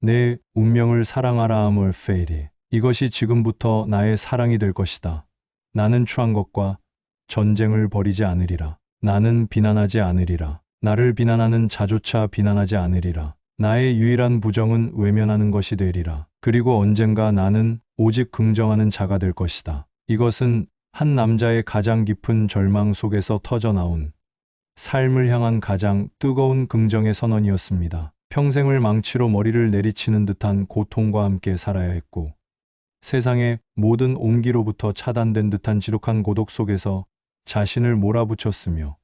내 운명을 사랑하라 암을 페이리. 이것이 지금부터 나의 사랑이 될 것이다. 나는 추한 것과 전쟁을 벌이지 않으리라. 나는 비난하지 않으리라. 나를 비난하는 자조차 비난하지 않으리라. 나의 유일한 부정은 외면하는 것이 되리라. 그리고 언젠가 나는 오직 긍정하는 자가 될 것이다. 이것은 한 남자의 가장 깊은 절망 속에서 터져나온 삶을 향한 가장 뜨거운 긍정의 선언이었습니다. 평생을 망치로 머리를 내리치는 듯한 고통과 함께 살아야 했고, 세상의 모든 온기로부터 차단된 듯한 지독한 고독 속에서 자신을 몰아붙였으며,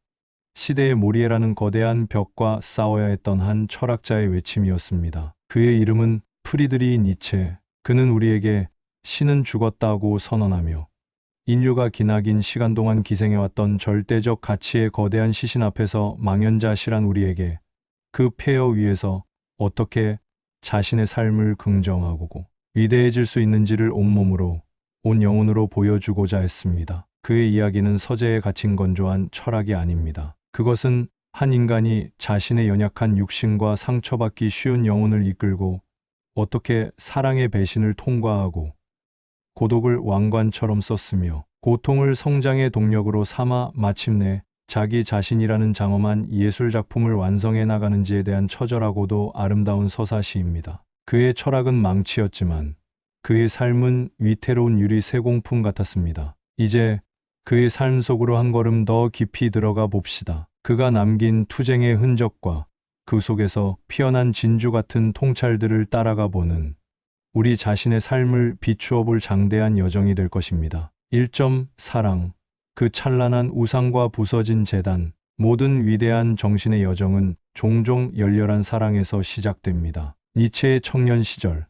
시대의 모리에라는 거대한 벽과 싸워야 했던 한 철학자의 외침이었습니다. 그의 이름은 프리드리히 니체. 그는 우리에게 신은 죽었다고 선언하며 인류가 기나긴 시간 동안 기생해왔던 절대적 가치의 거대한 시신 앞에서 망연자실한 우리에게 그 폐허 위에서 어떻게 자신의 삶을 긍정하고 위대해질 수 있는지를 온몸으로, 온 영혼으로 보여주고자 했습니다. 그의 이야기는 서재에 갇힌 건조한 철학이 아닙니다. 그것은 한 인간이 자신의 연약한 육신과 상처받기 쉬운 영혼을 이끌고 어떻게 사랑의 배신을 통과하고 고독을 왕관처럼 썼으며 고통을 성장의 동력으로 삼아 마침내 자기 자신이라는 장엄한 예술작품을 완성해 나가는지에 대한 처절하고도 아름다운 서사시입니다. 그의 철학은 망치였지만 그의 삶은 위태로운 유리 세공품 같았습니다. 이제 그의 삶 속으로 한 걸음 더 깊이 들어가 봅시다. 그가 남긴 투쟁의 흔적과 그 속에서 피어난 진주 같은 통찰들을 따라가 보는 우리 자신의 삶을 비추어 볼 장대한 여정이 될 것입니다. 1점 사랑. 그 찬란한 우상과 부서진 재단, 모든 위대한 정신의 여정은 종종 열렬한 사랑에서 시작됩니다. 니체의 청년 시절,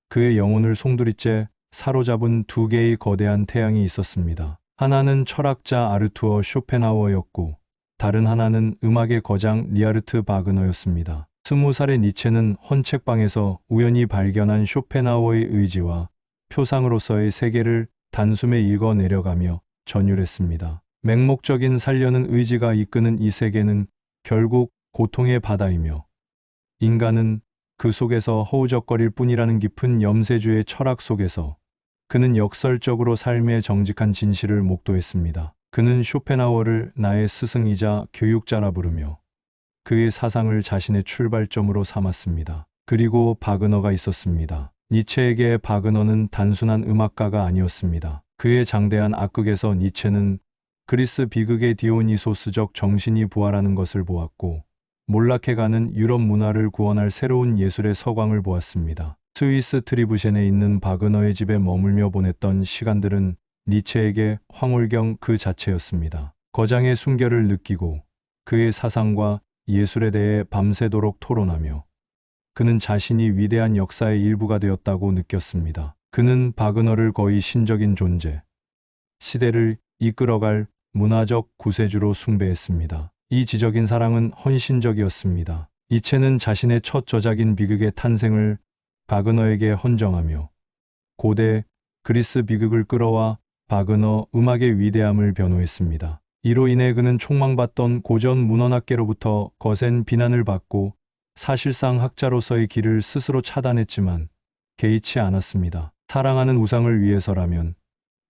그의 영혼을 송두리째 사로잡은 두 개의 거대한 태양이 있었습니다. 하나는 철학자 아르투어 쇼펜하우어였고 다른 하나는 음악의 거장 리하르트 바그너였습니다. 20살의 니체는 헌책방에서 우연히 발견한 쇼펜하우어의 의지와 표상으로서의 세계를 단숨에 읽어 내려가며 전율했습니다. 맹목적인 살려는 의지가 이끄는 이 세계는 결국 고통의 바다이며 인간은 그 속에서 허우적거릴 뿐이라는 깊은 염세주의 철학 속에서 그는 역설적으로 삶의 정직한 진실을 목도했습니다. 그는 쇼펜하우어를 나의 스승이자 교육자라 부르며 그의 사상을 자신의 출발점으로 삼았습니다. 그리고 바그너가 있었습니다. 니체에게 바그너는 단순한 음악가가 아니었습니다. 그의 장대한 악극에서 니체는 그리스 비극의 디오니소스적 정신이 부활하는 것을 보았고 몰락해가는 유럽 문화를 구원할 새로운 예술의 서광을 보았습니다. 스위스 트리부셴에 있는 바그너의 집에 머물며 보냈던 시간들은 니체에게 황홀경 그 자체였습니다. 거장의 순결을 느끼고 그의 사상과 예술에 대해 밤새도록 토론하며 그는 자신이 위대한 역사의 일부가 되었다고 느꼈습니다. 그는 바그너를 거의 신적인 존재, 시대를 이끌어갈 문화적 구세주로 숭배했습니다. 이 지적인 사랑은 헌신적이었습니다. 니체는 자신의 첫 저작인 비극의 탄생을 바그너에게 헌정하며 고대 그리스 비극을 끌어와 바그너 음악의 위대함을 변호했습니다. 이로 인해 그는 촉망받던 고전 문헌학계로부터 거센 비난을 받고 사실상 학자로서의 길을 스스로 차단했지만 개의치 않았습니다. 사랑하는 우상을 위해서라면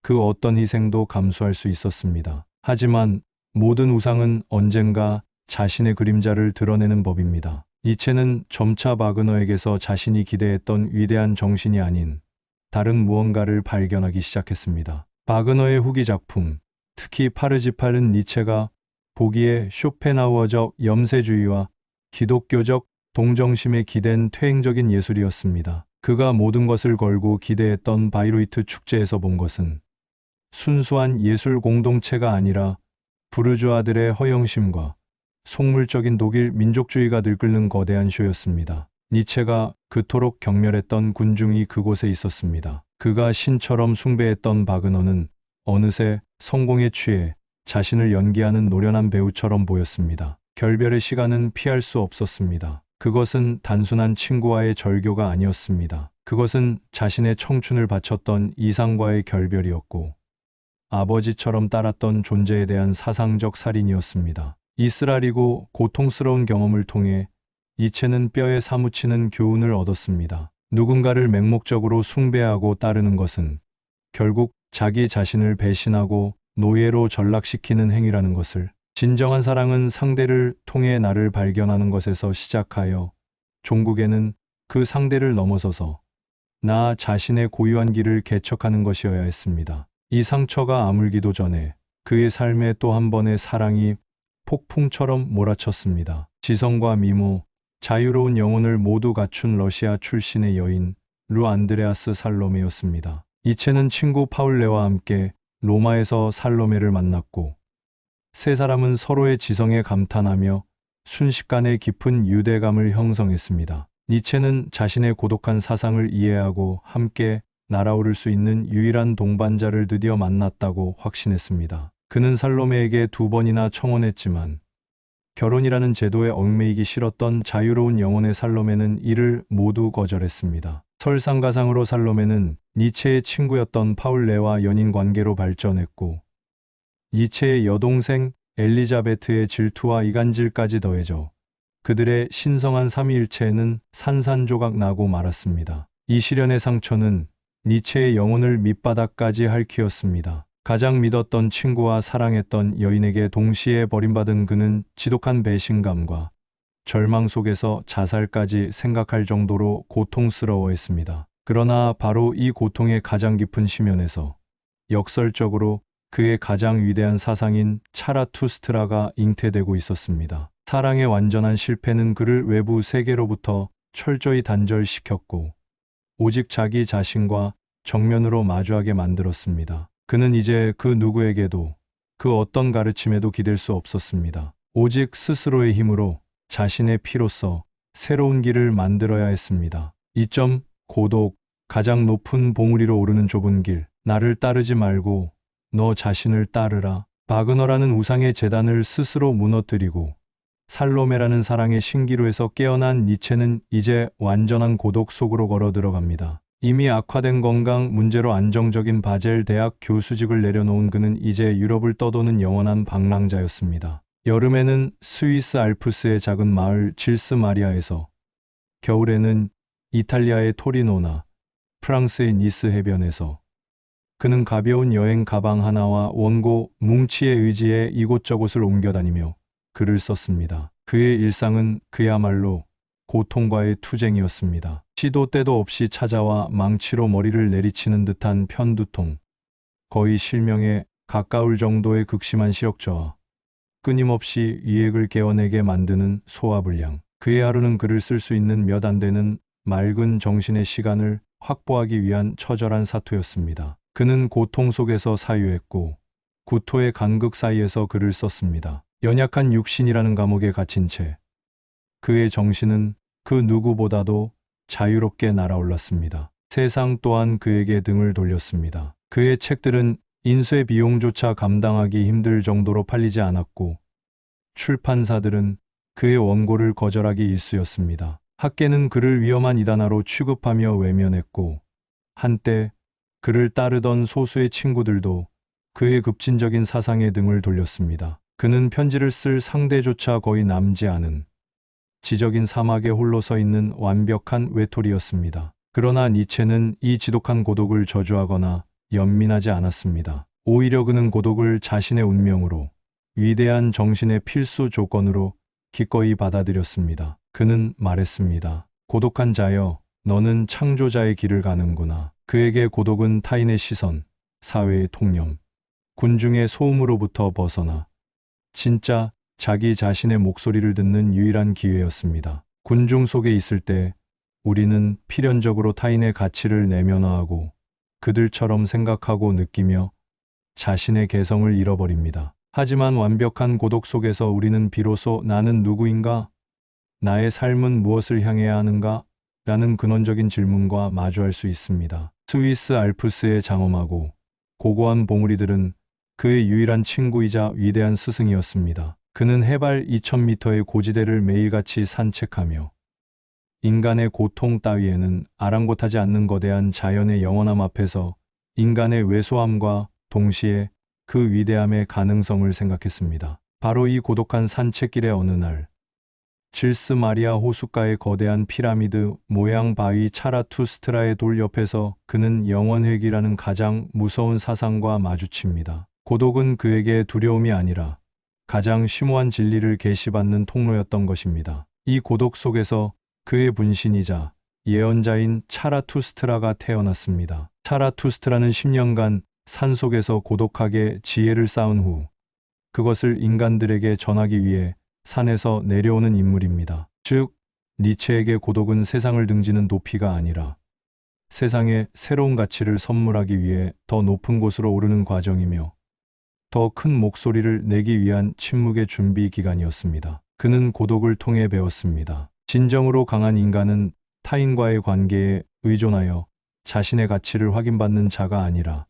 그 어떤 희생도 감수할 수 있었습니다. 하지만 모든 우상은 언젠가 자신의 그림자를 드러내는 법입니다. 니체는 점차 바그너에게서 자신이 기대했던 위대한 정신이 아닌 다른 무언가를 발견하기 시작했습니다. 바그너의 후기 작품, 특히 파르지팔은 니체가 보기에 쇼펜하우어적 염세주의와 기독교적 동정심에 기댄 퇴행적인 예술이었습니다. 그가 모든 것을 걸고 기대했던 바이로이트 축제에서 본 것은 순수한 예술 공동체가 아니라 부르주아들의 허영심과 속물적인 독일 민족주의가 들끓는 거대한 쇼였습니다. 니체가 그토록 경멸했던 군중이 그곳에 있었습니다. 그가 신처럼 숭배했던 바그너는 어느새 성공에 취해 자신을 연기하는 노련한 배우처럼 보였습니다. 결별의 시간은 피할 수 없었습니다. 그것은 단순한 친구와의 절교가 아니었습니다. 그것은 자신의 청춘을 바쳤던 이상과의 결별이었고 아버지처럼 따랐던 존재에 대한 사상적 살인이었습니다. 이스라리고 고통스러운 경험을 통해 니체는 뼈에 사무치는 교훈을 얻었습니다. 누군가를 맹목적으로 숭배하고 따르는 것은 결국 자기 자신을 배신하고 노예로 전락시키는 행위라는 것을, 진정한 사랑은 상대를 통해 나를 발견하는 것에서 시작하여 종국에는 그 상대를 넘어서서 나 자신의 고유한 길을 개척하는 것이어야 했습니다. 이 상처가 아물기도 전에 그의 삶에 또 한 번의 사랑이 폭풍처럼 몰아쳤습니다. 지성과 미모, 자유로운 영혼을 모두 갖춘 러시아 출신의 여인 루 안드레아스 살로메였습니다. 니체는 친구 파울레와 함께 로마에서 살로메를 만났고 세 사람은 서로의 지성에 감탄하며 순식간에 깊은 유대감을 형성했습니다. 니체는 자신의 고독한 사상을 이해하고 함께 날아오를 수 있는 유일한 동반자를 드디어 만났다고 확신했습니다. 그는 살로메에게 2번이나 청혼했지만 결혼이라는 제도에 얽매이기 싫었던 자유로운 영혼의 살로메는 이를 모두 거절했습니다. 설상가상으로 살로메는 니체의 친구였던 파울레와 연인 관계로 발전했고 니체의 여동생 엘리자베트의 질투와 이간질까지 더해져 그들의 신성한 삼위일체에는 산산조각 나고 말았습니다. 이 시련의 상처는 니체의 영혼을 밑바닥까지 핥히었습니다. 가장 믿었던 친구와 사랑했던 여인에게 동시에 버림받은 그는 지독한 배신감과 절망 속에서 자살까지 생각할 정도로 고통스러워했습니다. 그러나 바로 이 고통의 가장 깊은 심연에서 역설적으로 그의 가장 위대한 사상인 차라투스트라가 잉태되고 있었습니다. 사랑의 완전한 실패는 그를 외부 세계로부터 철저히 단절시켰고 오직 자기 자신과 정면으로 마주하게 만들었습니다. 그는 이제 그 누구에게도 그 어떤 가르침에도 기댈 수 없었습니다. 오직 스스로의 힘으로 자신의 피로써 새로운 길을 만들어야 했습니다. 이점 고독, 가장 높은 봉우리로 오르는 좁은 길, 나를 따르지 말고 너 자신을 따르라. 바그너라는 우상의 제단을 스스로 무너뜨리고 살로메라는 사랑의 신기루에서 깨어난 니체는 이제 완전한 고독 속으로 걸어 들어갑니다. 이미 악화된 건강 문제로 안정적인 바젤 대학 교수직을 내려놓은 그는 이제 유럽을 떠도는 영원한 방랑자였습니다. 여름에는 스위스 알프스의 작은 마을 질스 마리아에서, 겨울에는 이탈리아의 토리노나 프랑스의 니스 해변에서 그는 가벼운 여행 가방 하나와 원고 뭉치의 의지에 이곳저곳을 옮겨다니며 글을 썼습니다. 그의 일상은 그야말로 고통과의 투쟁이었습니다. 시도 때도 없이 찾아와 망치로 머리를 내리치는 듯한 편두통, 거의 실명에 가까울 정도의 극심한 시력저하, 끊임없이 위액을 깨어내게 만드는 소화불량. 그의 하루는 글을 쓸 수 있는 몇 안 되는 맑은 정신의 시간을 확보하기 위한 처절한 사투였습니다. 그는 고통 속에서 사유했고 구토의 간극 사이에서 글을 썼습니다. 연약한 육신이라는 감옥에 갇힌 채 그의 정신은 그 누구보다도 자유롭게 날아올랐습니다. 세상 또한 그에게 등을 돌렸습니다. 그의 책들은 인쇄 비용조차 감당하기 힘들 정도로 팔리지 않았고 출판사들은 그의 원고를 거절하기 일쑤였습니다. 학계는 그를 위험한 이단아로 취급하며 외면했고 한때 그를 따르던 소수의 친구들도 그의 급진적인 사상에 등을 돌렸습니다. 그는 편지를 쓸 상대조차 거의 남지 않은 지적인 사막에 홀로 서 있는 완벽한 외톨이였습니다. 그러나 니체는 이 지독한 고독을 저주하거나 연민하지 않았습니다. 오히려 그는 고독을 자신의 운명으로, 위대한 정신의 필수 조건으로 기꺼이 받아들였습니다. 그는 말했습니다. 고독한 자여, 너는 창조자의 길을 가는구나. 그에게 고독은 타인의 시선, 사회의 통념, 군중의 소음으로부터 벗어나 진짜 자기 자신의 목소리를 듣는 유일한 기회였습니다. 군중 속에 있을 때 우리는 필연적으로 타인의 가치를 내면화하고 그들처럼 생각하고 느끼며 자신의 개성을 잃어버립니다. 하지만 완벽한 고독 속에서 우리는 비로소 나는 누구인가? 나의 삶은 무엇을 향해야 하는가? 라는 근원적인 질문과 마주할 수 있습니다. 스위스 알프스의 장엄하고 고고한 봉우리들은 그의 유일한 친구이자 위대한 스승이었습니다. 그는 해발 2000m의 고지대를 매일같이 산책하며 인간의 고통 따위에는 아랑곳하지 않는 거대한 자연의 영원함 앞에서 인간의 왜소함과 동시에 그 위대함의 가능성을 생각했습니다. 바로 이 고독한 산책길의 어느 날 질스 마리아 호숫가의 거대한 피라미드 모양 바위 차라투스트라의 돌 옆에서 그는 영원회귀라는 가장 무서운 사상과 마주칩니다. 고독은 그에게 두려움이 아니라 가장 심오한 진리를 계시받는 통로였던 것입니다. 이 고독 속에서 그의 분신이자 예언자인 차라투스트라가 태어났습니다. 차라투스트라는 10년간 산속에서 고독하게 지혜를 쌓은 후 그것을 인간들에게 전하기 위해 산에서 내려오는 인물입니다. 즉, 니체에게 고독은 세상을 등지는 높이가 아니라 세상에 새로운 가치를 선물하기 위해 더 높은 곳으로 오르는 과정이며 더 큰 목소리를 내기 위한 침묵의 준비 기간이었습니다. 그는 고독을 통해 배웠습니다. 진정으로 강한 인간은 타인과의 관계에 의존하여 자신의 가치를 확인받는 자가 아니라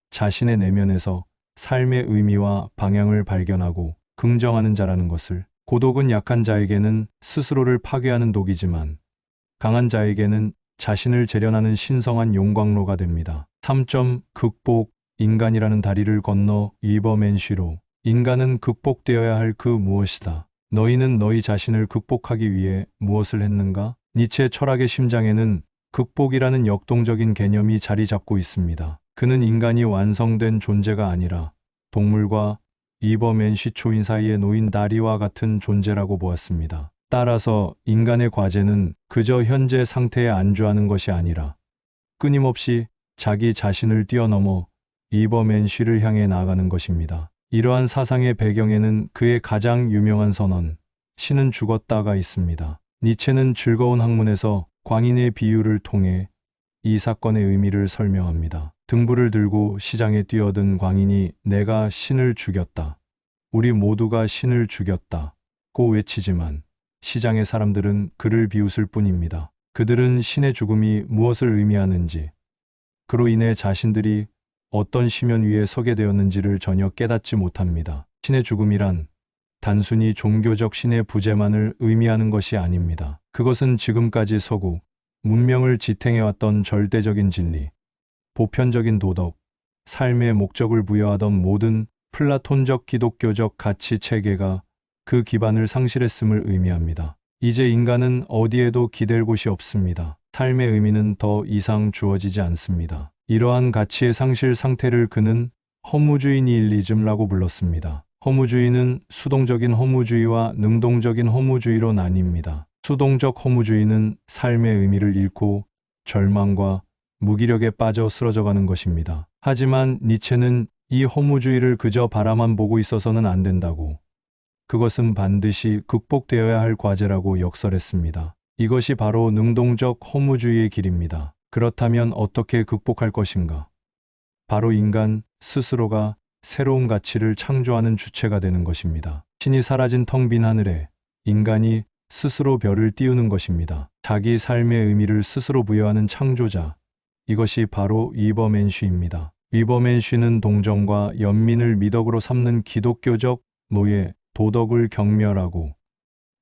자신의 내면에서 삶의 의미와 방향을 발견하고 긍정하는 자라는 것을. 고독은 약한 자에게는 스스로를 파괴하는 독이지만 강한 자에게는 자신을 재련하는 신성한 용광로가 됩니다. 3. 극복. 인간이라는 다리를 건너 이버맨쉬로. 인간은 극복되어야 할 그 무엇이다. 너희는 너희 자신을 극복하기 위해 무엇을 했는가? 니체 철학의 심장에는 극복이라는 역동적인 개념이 자리 잡고 있습니다. 그는 인간이 완성된 존재가 아니라 동물과 이버맨쉬 초인 사이에 놓인 다리와 같은 존재라고 보았습니다. 따라서 인간의 과제는 그저 현재 상태에 안주하는 것이 아니라 끊임없이 자기 자신을 뛰어넘어 이버맨쉬를 향해 나아가는 것입니다. 이러한 사상의 배경에는 그의 가장 유명한 선언, 신은 죽었다가 있습니다. 니체는 즐거운 학문에서 광인의 비유를 통해 이 사건의 의미를 설명합니다. 등불을 들고 시장에 뛰어든 광인이 내가 신을 죽였다. 우리 모두가 신을 죽였다. 고 외치지만 시장의 사람들은 그를 비웃을 뿐입니다. 그들은 신의 죽음이 무엇을 의미하는지, 그로 인해 자신들이 어떤 심연 위에 서게 되었는지를 전혀 깨닫지 못합니다. 신의 죽음이란 단순히 종교적 신의 부재만을 의미하는 것이 아닙니다. 그것은 지금까지 서구 문명을 지탱해왔던 절대적인 진리, 보편적인 도덕, 삶의 목적을 부여하던 모든 플라톤적 기독교적 가치 체계가 그 기반을 상실했음을 의미합니다. 이제 인간은 어디에도 기댈 곳이 없습니다. 삶의 의미는 더 이상 주어지지 않습니다. 이러한 가치의 상실 상태를 그는 허무주의 니힐리즘이라고 불렀습니다. 허무주의는 수동적인 허무주의와 능동적인 허무주의로 나뉩니다. 수동적 허무주의는 삶의 의미를 잃고 절망과 무기력에 빠져 쓰러져가는 것입니다. 하지만 니체는 이 허무주의를 그저 바라만 보고 있어서는 안 된다고, 그것은 반드시 극복되어야 할 과제라고 역설했습니다. 이것이 바로 능동적 허무주의의 길입니다. 그렇다면 어떻게 극복할 것인가? 바로 인간 스스로가 새로운 가치를 창조하는 주체가 되는 것입니다. 신이 사라진 텅 빈 하늘에 인간이 스스로 별을 띄우는 것입니다. 자기 삶의 의미를 스스로 부여하는 창조자. 이것이 바로 이버맨쉬입니다. 이버맨쉬는 동정과 연민을 미덕으로 삼는 기독교적 노예, 도덕을 경멸하고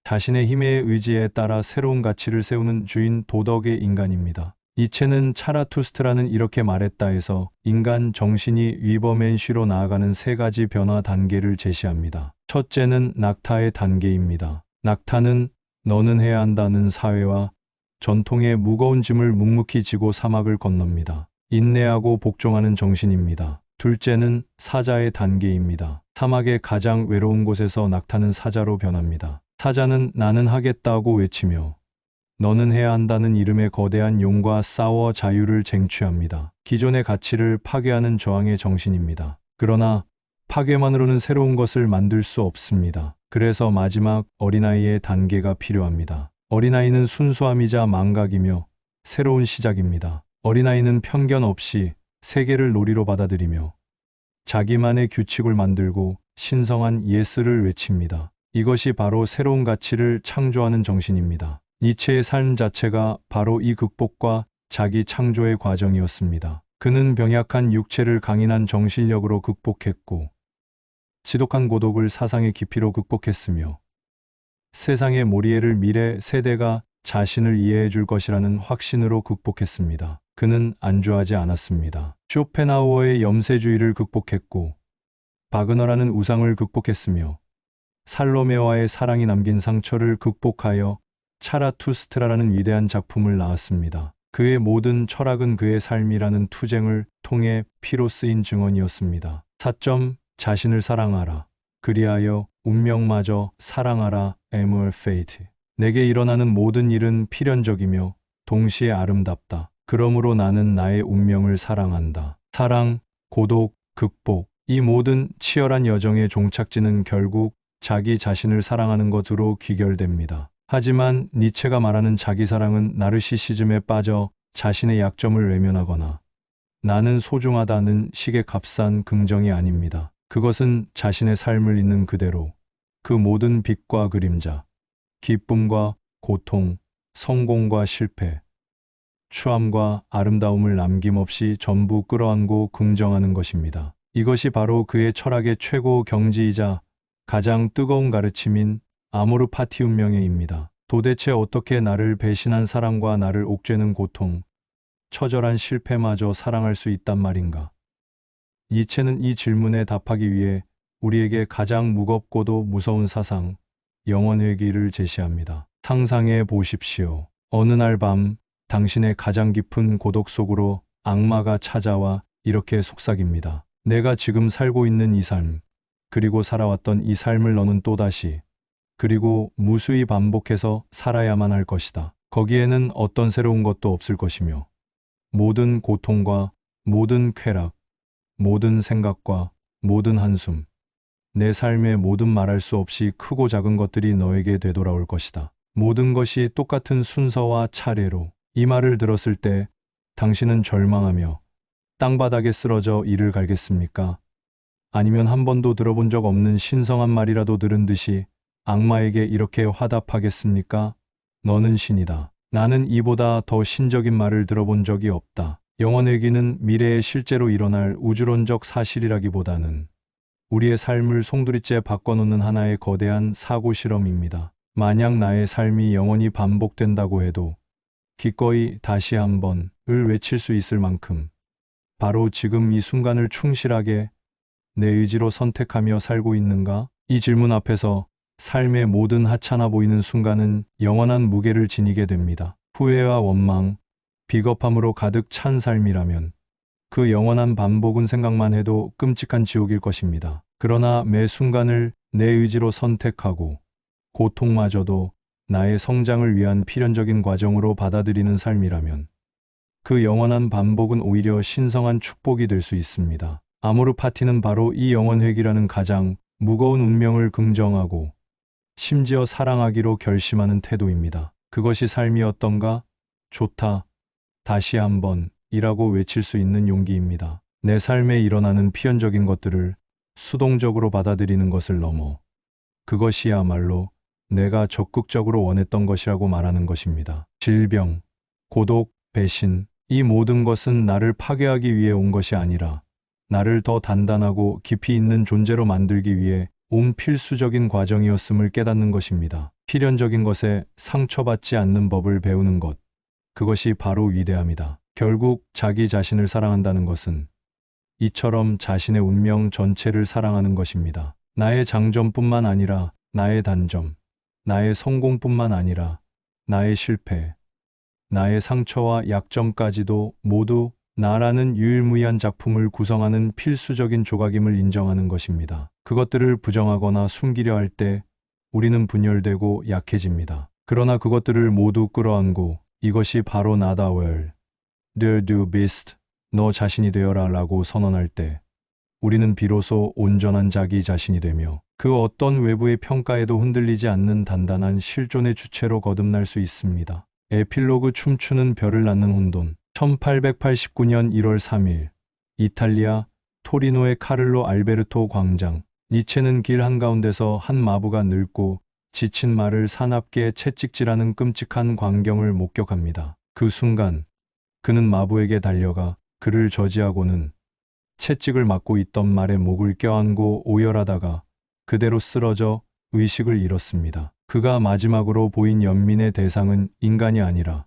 자신의 힘의 의지에 따라 새로운 가치를 세우는 주인 도덕의 인간입니다. 니체는 차라투스트라는 이렇게 말했다 해서 인간 정신이 위버맨쉬로 나아가는 세 가지 변화 단계를 제시합니다. 첫째는 낙타의 단계입니다. 낙타는 너는 해야 한다는 사회와 전통의 무거운 짐을 묵묵히 지고 사막을 건넙니다. 인내하고 복종하는 정신입니다. 둘째는 사자의 단계입니다. 사막의 가장 외로운 곳에서 낙타는 사자로 변합니다. 사자는 나는 하겠다고 외치며 너는 해야 한다는 이름의 거대한 용과 싸워 자유를 쟁취합니다. 기존의 가치를 파괴하는 저항의 정신입니다. 그러나 파괴만으로는 새로운 것을 만들 수 없습니다. 그래서 마지막 어린아이의 단계가 필요합니다. 어린아이는 순수함이자 망각이며 새로운 시작입니다. 어린아이는 편견 없이 세계를 놀이로 받아들이며 자기만의 규칙을 만들고 신성한 예스를 외칩니다. 이것이 바로 새로운 가치를 창조하는 정신입니다. 니체의 삶 자체가 바로 이 극복과 자기 창조의 과정이었습니다. 그는 병약한 육체를 강인한 정신력으로 극복했고 지독한 고독을 사상의 깊이로 극복했으며 세상의 모리에를 미래 세대가 자신을 이해해 줄 것이라는 확신으로 극복했습니다. 그는 안주하지 않았습니다. 쇼펜하우어의 염세주의를 극복했고 바그너라는 우상을 극복했으며 살로메와의 사랑이 남긴 상처를 극복하여 차라투스트라라는 위대한 작품을 낳았습니다. 그의 모든 철학은 그의 삶이라는 투쟁을 통해 피로 쓰인 증언이었습니다. 4점 자신을 사랑하라. 그리하여 운명마저 사랑하라. Amor Fate. 내게 일어나는 모든 일은 필연적이며 동시에 아름답다. 그러므로 나는 나의 운명을 사랑한다. 사랑, 고독, 극복. 이 모든 치열한 여정의 종착지는 결국 자기 자신을 사랑하는 것으로 귀결됩니다. 하지만 니체가 말하는 자기 사랑은 나르시시즘에 빠져 자신의 약점을 외면하거나 나는 소중하다는 식의 값싼 긍정이 아닙니다. 그것은 자신의 삶을 있는 그대로 그 모든 빛과 그림자, 기쁨과 고통, 성공과 실패, 추함과 아름다움을 남김없이 전부 끌어안고 긍정하는 것입니다. 이것이 바로 그의 철학의 최고 경지이자 가장 뜨거운 가르침인 아모르 파티 운명회입니다. 도대체 어떻게 나를 배신한 사랑과 나를 옥죄는 고통, 처절한 실패마저 사랑할 수 있단 말인가? 니체는 이 질문에 답하기 위해 우리에게 가장 무겁고도 무서운 사상, 영원회귀를 제시합니다. 상상해 보십시오. 어느 날 밤 당신의 가장 깊은 고독 속으로 악마가 찾아와 이렇게 속삭입니다. 내가 지금 살고 있는 이 삶, 그리고 살아왔던 이 삶을 너는 또다시, 그리고 무수히 반복해서 살아야만 할 것이다. 거기에는 어떤 새로운 것도 없을 것이며, 모든 고통과 모든 쾌락, 모든 생각과 모든 한숨, 내 삶의 모든 말할 수 없이 크고 작은 것들이 너에게 되돌아올 것이다. 모든 것이 똑같은 순서와 차례로. 이 말을 들었을 때 당신은 절망하며 땅바닥에 쓰러져 이를 갈겠습니까? 아니면 한 번도 들어본 적 없는 신성한 말이라도 들은 듯이 악마에게 이렇게 화답하겠습니까? 너는 신이다. 나는 이보다 더 신적인 말을 들어본 적이 없다. 영원회귀는 미래에 실제로 일어날 우주론적 사실이라기보다는 우리의 삶을 송두리째 바꿔놓는 하나의 거대한 사고 실험입니다. 만약 나의 삶이 영원히 반복된다고 해도 기꺼이 다시 한번을 외칠 수 있을 만큼 바로 지금 이 순간을 충실하게 내 의지로 선택하며 살고 있는가? 이 질문 앞에서 삶의 모든 하찮아 보이는 순간은 영원한 무게를 지니게 됩니다. 후회와 원망, 비겁함으로 가득 찬 삶이라면 그 영원한 반복은 생각만 해도 끔찍한 지옥일 것입니다. 그러나 매 순간을 내 의지로 선택하고 고통마저도 나의 성장을 위한 필연적인 과정으로 받아들이는 삶이라면 그 영원한 반복은 오히려 신성한 축복이 될 수 있습니다. 아모르 파티는 바로 이 영원회귀라는 가장 무거운 운명을 긍정하고 심지어 사랑하기로 결심하는 태도입니다. 그것이 삶이었던가? 좋다. 다시 한번 이라고 외칠 수 있는 용기입니다. 내 삶에 일어나는 필연적인 것들을 수동적으로 받아들이는 것을 넘어 그것이야말로 내가 적극적으로 원했던 것이라고 말하는 것입니다. 질병, 고독, 배신, 이 모든 것은 나를 파괴하기 위해 온 것이 아니라 나를 더 단단하고 깊이 있는 존재로 만들기 위해 온 필수적인 과정이었음을 깨닫는 것입니다. 필연적인 것에 상처받지 않는 법을 배우는 것, 그것이 바로 위대함이다. 결국 자기 자신을 사랑한다는 것은 이처럼 자신의 운명 전체를 사랑하는 것입니다. 나의 장점뿐만 아니라 나의 단점, 나의 성공뿐만 아니라 나의 실패, 나의 상처와 약점까지도 모두 나라는 유일무이한 작품을 구성하는 필수적인 조각임을 인정하는 것입니다. 그것들을 부정하거나 숨기려 할 때 우리는 분열되고 약해집니다. 그러나 그것들을 모두 끌어안고 이것이 바로 나다 웰, there do best, 너 자신이 되어라 라고 선언할 때 우리는 비로소 온전한 자기 자신이 되며 그 어떤 외부의 평가에도 흔들리지 않는 단단한 실존의 주체로 거듭날 수 있습니다. 에필로그 춤추는 별을 낳는 혼돈. 1889년 1월 3일 이탈리아 토리노의 카를로 알베르토 광장. 니체는 길 한가운데서 한 마부가 늙고 지친 말을 사납게 채찍질하는 끔찍한 광경을 목격합니다. 그 순간 그는 마부에게 달려가 그를 저지하고는 채찍을 맞고 있던 말의 목을 껴안고 오열하다가 그대로 쓰러져 의식을 잃었습니다. 그가 마지막으로 보인 연민의 대상은 인간이 아니라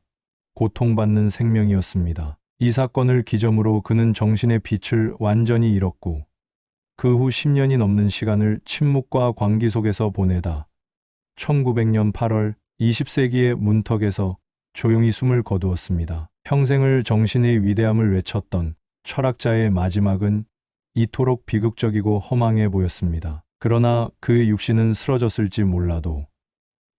고통받는 생명이었습니다. 이 사건을 기점으로 그는 정신의 빛을 완전히 잃었고 그 후 10년이 넘는 시간을 침묵과 광기 속에서 보내다 1900년 8월 20세기의 문턱에서 조용히 숨을 거두었습니다. 평생을 정신의 위대함을 외쳤던 철학자의 마지막은 이토록 비극적이고 허망해 보였습니다. 그러나 그의 육신은 쓰러졌을지 몰라도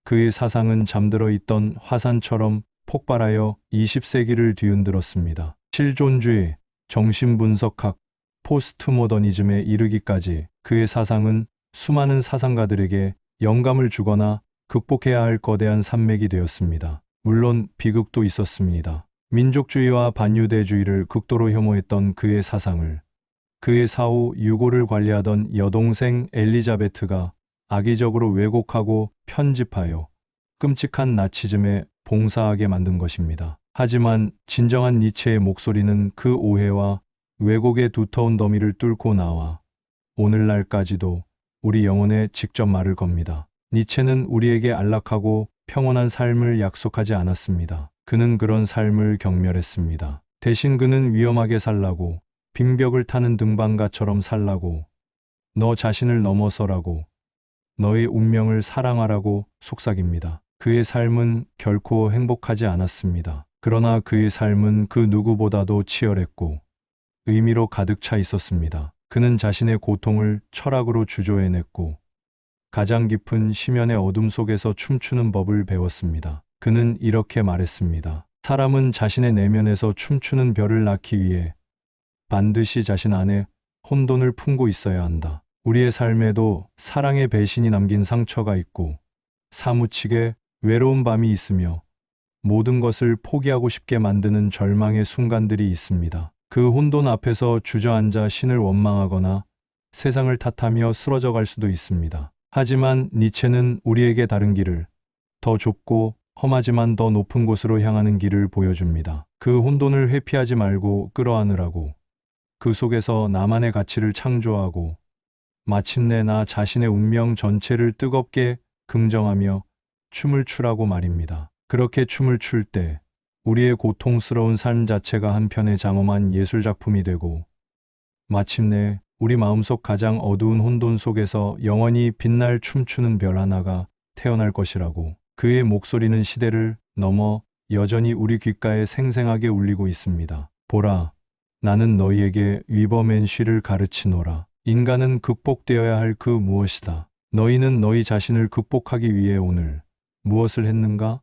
그의 사상은 잠들어 있던 화산처럼 폭발하여 20세기를 뒤흔들었습니다. 실존주의, 정신분석학, 포스트모더니즘에 이르기까지 그의 사상은 수많은 사상가들에게 영감을 주거나 극복해야 할 거대한 산맥이 되었습니다. 물론 비극도 있었습니다. 민족주의와 반유대주의를 극도로 혐오했던 그의 사상을 그의 사후 유고를 관리하던 여동생 엘리자베트가 악의적으로 왜곡하고 편집하여 끔찍한 나치즘에 봉사하게 만든 것입니다. 하지만 진정한 니체의 목소리는 그 오해와 왜곡의 두터운 더미를 뚫고 나와 오늘날까지도 우리 영혼에 직접 말을 겁니다. 니체는 우리에게 안락하고 평온한 삶을 약속하지 않았습니다. 그는 그런 삶을 경멸했습니다. 대신 그는 위험하게 살라고, 빈벽을 타는 등반가처럼 살라고, 너 자신을 넘어서라고, 너의 운명을 사랑하라고 속삭입니다. 그의 삶은 결코 행복하지 않았습니다. 그러나 그의 삶은 그 누구보다도 치열했고 의미로 가득 차 있었습니다. 그는 자신의 고통을 철학으로 주조해냈고 가장 깊은 심연의 어둠 속에서 춤추는 법을 배웠습니다. 그는 이렇게 말했습니다. 사람은 자신의 내면에서 춤추는 별을 낳기 위해 반드시 자신 안에 혼돈을 품고 있어야 한다. 우리의 삶에도 사랑의 배신이 남긴 상처가 있고 사무치게 외로운 밤이 있으며 모든 것을 포기하고 싶게 만드는 절망의 순간들이 있습니다. 그 혼돈 앞에서 주저앉아 신을 원망하거나 세상을 탓하며 쓰러져 갈 수도 있습니다. 하지만 니체는 우리에게 다른 길을, 더 좁고 험하지만 더 높은 곳으로 향하는 길을 보여줍니다. 그 혼돈을 회피하지 말고 끌어안으라고, 그 속에서 나만의 가치를 창조하고 마침내 나 자신의 운명 전체를 뜨겁게 긍정하며 춤을 추라고 말입니다. 그렇게 춤을 출 때 우리의 고통스러운 삶 자체가 한편의 장엄한 예술작품이 되고 마침내 우리 마음속 가장 어두운 혼돈 속에서 영원히 빛날 춤추는 별 하나가 태어날 것이라고. 그의 목소리는 시대를 넘어 여전히 우리 귓가에 생생하게 울리고 있습니다. 보라, 나는 너희에게 위버맨 쉬를 가르치노라. 인간은 극복되어야 할 그 무엇이다. 너희는 너희 자신을 극복하기 위해 오늘 무엇을 했는가?